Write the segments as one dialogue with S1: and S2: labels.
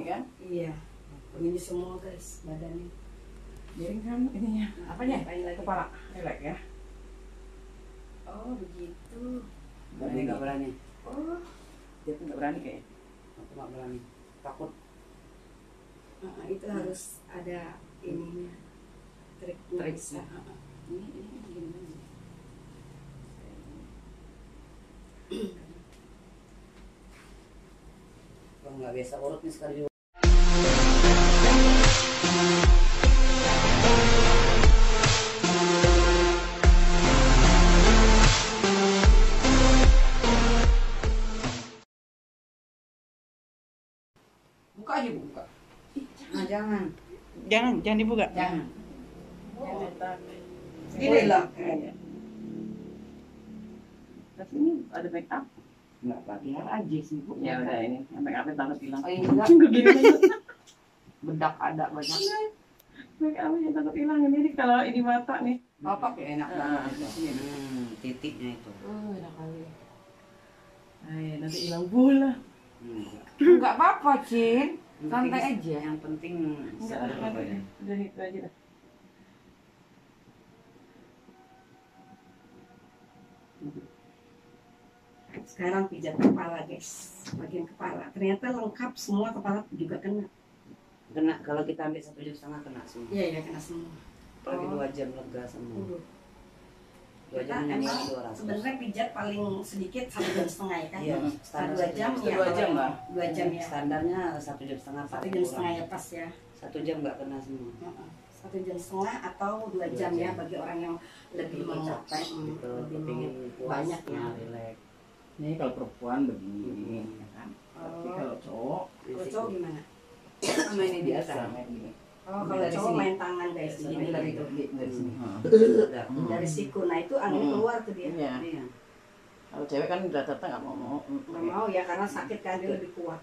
S1: ini kan?
S2: Iya. Begini semua guys badannya.
S1: Miring kan ininya. Apanya? Kepala. Relax ya.
S2: Oh begitu.
S3: Berani nggak berani?
S2: Oh.
S1: Dia tuh nggak berani kayaknya.
S3: Aku nggak berani. Takut.
S2: Itu harus ada ininya.
S3: Triknya.
S1: Ini gimana?
S3: Kalau nggak biasa urut nih sekali juga.
S1: Buka aja Bu, buka.
S3: Nah, jangan.
S4: Jangan dibuka.
S3: Jangan.
S1: Gini lah. Tapi ini ada make up.
S3: Nggak apa.
S1: Ya aja sih Bu. Ya udah ini, make upnya takut hilang.
S3: Oh enggak.
S1: Gini
S3: Bedak ada banyak.
S1: make upnya takut hilang ini kalau ini mata nih.
S3: Bapak kayak enak banget. Titiknya itu.
S1: Oh enak kali. Ay, nanti hilang bola.
S3: Enggak apa-apa, Cin. Santai aja. Yang penting
S1: Enggak ada ya. Udah itu aja dah.
S2: Sekarang pijat kepala guys, bagian kepala. Ternyata lengkap semua, kepala juga kena.
S3: kena kalau kita ambil 1,5 jam kena semua.
S2: Iya iya kena semua.
S3: Apalagi 2 jam lega semua. 2
S2: Kita
S3: jam
S2: emang
S3: nyanyi 200.
S2: sebenarnya pijat paling sedikit 1,5 jam ya kan?
S3: Iya,
S2: Standar 2 jam ya.
S1: 2 jam lah.
S2: 2 jam ya.
S3: Standarnya 1,5 jam.
S2: 1,5 jam ya pas ya.
S3: 1 jam nggak kena semua.
S2: 1,5 jam atau 2 jam ya bagi orang yang lebih mencapai
S3: Gitu,
S2: lebih
S3: kepingin puas,
S2: banyak ya.
S3: relax.
S1: Ini kalau perempuan begini, ya kan? Tapi kalau cowok,
S2: Kalau cowok gimana?
S3: Sama ini biasa.
S1: kayak gini.
S2: Oh kalau
S3: Dari
S2: cowok
S3: sini.
S2: main tangan guys,
S3: Ini
S2: gini
S3: dari
S2: gitu.
S3: dari sini.
S1: Udah.
S2: Dari siku, nah itu angin keluar tuh dia.
S1: Iya.
S3: Iya.
S1: Kalau cewek kan rata-rata nggak mau.
S2: Nggak mau ya karena sakit kan dia lebih kuat.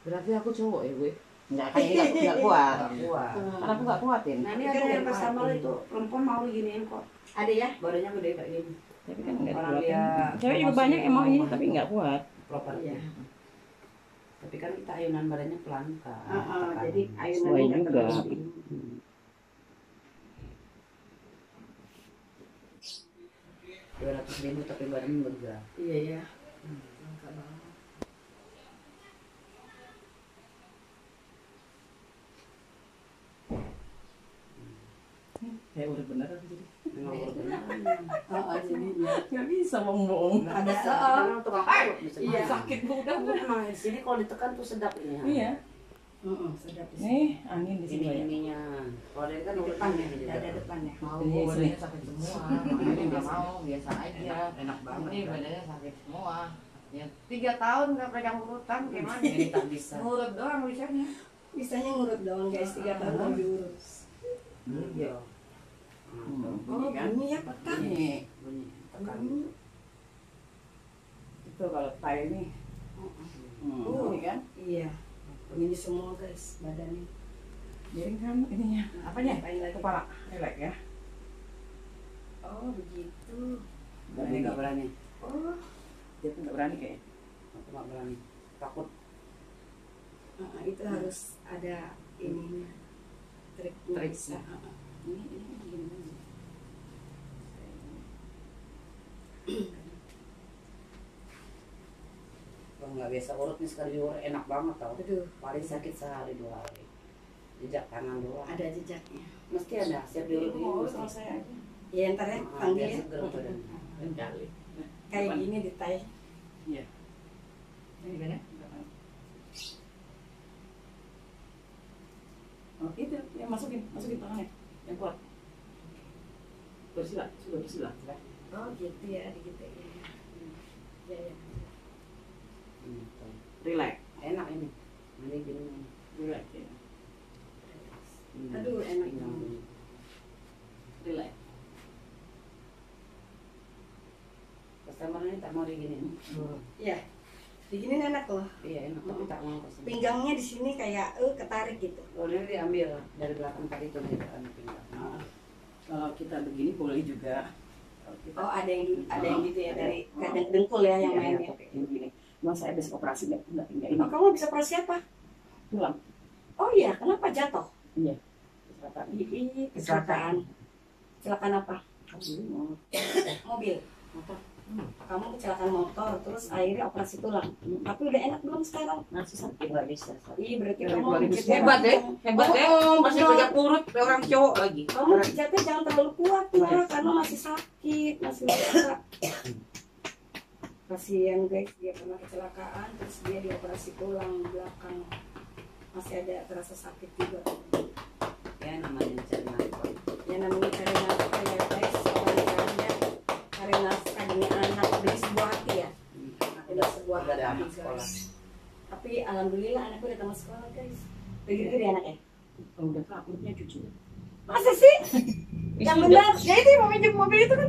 S3: Berarti aku cowok ya, gue.
S1: Nggak kayak ini nggak kuat.
S3: Kuat.
S1: Karena aku nggak kuatin.
S3: Nah, ini
S2: Kan
S3: ada
S2: yang
S3: yang pas sama
S2: kuatin.
S3: itu perempuan mau giniin kok.
S2: Ada ya?
S3: Badannya gede kayak gini.
S1: Tapi kan nggak
S3: Orang
S1: dikuatin.
S3: dia
S1: Cewek juga
S3: promosi
S1: banyak yang mau ini
S3: rumah.
S1: tapi nggak kuat.
S3: Proper.
S2: Iya.
S3: Tapi kan kita ayunan badannya pelan kan.
S2: Jadi ayunannya
S1: Sesuai
S2: nggak
S1: juga.
S2: terlalu.
S3: 200.000 tapi badannya bergerak.
S2: Iya ya. Langka banget.
S1: Kayak udah bener aku jadi.
S3: Memang benar.
S2: Jadi
S1: Nggak bisa bohong.
S2: ada
S3: Memang tukang urut bisa.
S2: Iya.
S1: Sakit bu udah.
S3: Emang di sini kalau ditekan tuh sedap ini.
S1: Iya.
S2: sedap di sini.
S1: Nih angin di sini
S3: Ini
S1: banyak.
S3: ininya. Kalau dia kan
S2: Di
S3: urut
S2: depannya,
S3: ini juga.
S2: ada depannya.
S4: Mau
S1: Iya,
S4: badannya
S1: sini.
S4: sakit semua, makanya nggak mau biasa aja.
S3: Enak banget.
S4: Ini badannya sakit semua. Ya 3 tahun nggak pegang urutan gimana?
S3: Ini tak bisa.
S4: Ngurut doang bisanya.
S2: Bisanya ngurut doang guys, 3 tahun mau diurus.
S3: Iya.
S2: Oh
S1: kan?
S2: bunyi ya petak.
S1: Ini
S3: Bunyi. Tekan.
S1: itu kalau thigh ini. Ini kan?
S2: Iya. Begini semua guys badannya.
S1: Miring kan ininya. Apanya?
S2: Ngapain lagi?
S1: Kepala. Relax ya.
S2: Oh begitu.
S3: Berani nggak berani?
S2: Oh
S1: Dia tuh nggak berani kayaknya.
S3: Aku nggak berani. Takut.
S2: itu harus ada ininya.
S3: Triknya.
S1: Ini gimana?
S3: Kalau nggak biasa urut nih sekali urut enak banget tau.
S2: Aduh,
S3: Paling sakit sehari 2 hari. Jejak tangan doang.
S2: ada jejaknya.
S3: Mesti ada. Siap diurut ini.
S1: Oh,
S3: mesti.
S1: sama saya aja.
S2: Ya ntar ya panggil
S3: Biar
S2: ya.
S3: seger badan.
S1: Kali.
S2: Kayak gini di tai.
S1: Iya.
S4: Ini gimana?
S1: Oh, itu yang masukin tangannya yang kuat. Bersila, sudah bersila.
S2: Oh gitu ya, gitu ya. Ya ya.
S1: Relax.
S3: Enak ini. Nanti gini.
S1: Relax ya.
S2: Aduh, enak
S3: Tinggal
S2: banget.
S3: gini.
S1: Relax.
S3: Customer-nya tak mau diginiin.
S2: Ya. Begini enak loh.
S3: Iya enak tapi tak mau kesini.
S2: Pinggangnya di sini kayak ketarik gitu.
S3: Oh ini diambil dari belakang tadi tuh gitu kan pinggang.
S1: Kalau kita begini boleh juga. Kalau kita
S2: Oh ada yang gitu ya dari dengkul ya yang
S1: Iya,
S2: mainnya.
S1: pakai ini gini. Cuma saya besok operasi nggak ini.
S2: Oh, kamu bisa operasi apa?
S1: tulang.
S2: Oh iya, kenapa jatuh?
S1: Iya. Kecelakaan.
S2: Kecelakaan. Kecelakaan apa?
S1: Aduh,
S2: Mobil.
S1: motor.
S2: Kamu kecelakaan motor, terus akhirnya operasi tulang. Tapi udah enak belum sekarang?
S1: Masih sakit nggak bisa.
S2: Iya, berarti
S1: Dari
S2: kamu
S1: 2009.
S2: pijatnya
S3: Hebat deh,
S2: jangan-
S3: hebat deh.
S2: Oh,
S3: Masih
S2: betul.
S3: tegak purut kayak orang cowok lagi.
S2: Kamu pijatnya jangan terlalu kuat lah, karena masih sakit, masih luka. Kasihan guys, dia pernah kecelakaan, terus dia dioperasi tulang belakang. Masih ada terasa sakit juga.
S3: Ya namanya cari nafkah.
S2: Ya namanya cari nafkah ya guys, orang kaya cari nafkah demi anak, demi sebuah hati ya. Demi sebuah
S3: Udah ada
S2: hati
S3: anak sekolah.
S2: guys. Tapi alhamdulillah anakku udah tamat sekolah guys. Begitu dia anaknya.
S1: Oh, udah kabutnya cucu.
S2: Masa sih? Yang benar.
S3: Ya itu yang mau pinjam mobil itu kan.